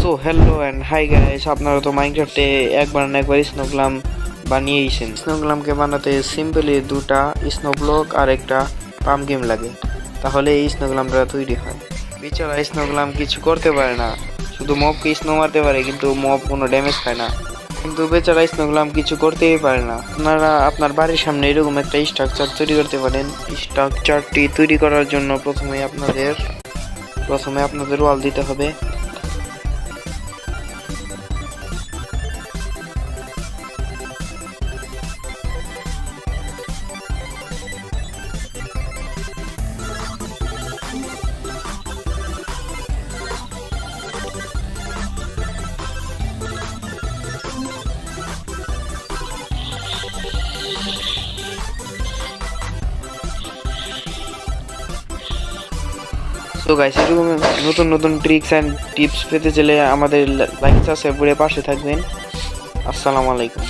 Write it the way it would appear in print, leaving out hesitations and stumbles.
So hello and hi guys, আপনারা তো মাইনক্রাফটে একবার না একবার স্নোগ্লাম বানিয়েইছেন। স্নোগ্লামকে বানাতে সিম্পলি দুটা স্নো ব্লক আর একটা পাম্পকিন লাগে, তাহলে এই স্নোগ্লামটা তৈরি হয়। বেচারা স্নোগ্লাম কিছু করতে পারে না, শুধু মবকে স্নো মারতে পারে, কিন্তু মব কোনো ড্যামেজ খায় না। কিন্তু বেচারা স্নোগ্লাম কিছু করতেই পারে না। আপনারা আপনার বাড়ির সামনে এরকম একটা স্ট্রাকচার তৈরি করতে পারেন। স্ট্রাকচারটি তৈরি করার জন্য প্রথমে আপনাদের ওয়াল দিতে হবে। তো গাইস, এরকম নতুন নতুন ট্রিক্স অ্যান্ড টিপস পেতে চাইলে আমাদের লাইক সাবস্ক্রাইব করে পাশে থাকবেন। আসসালামু আলাইকুম।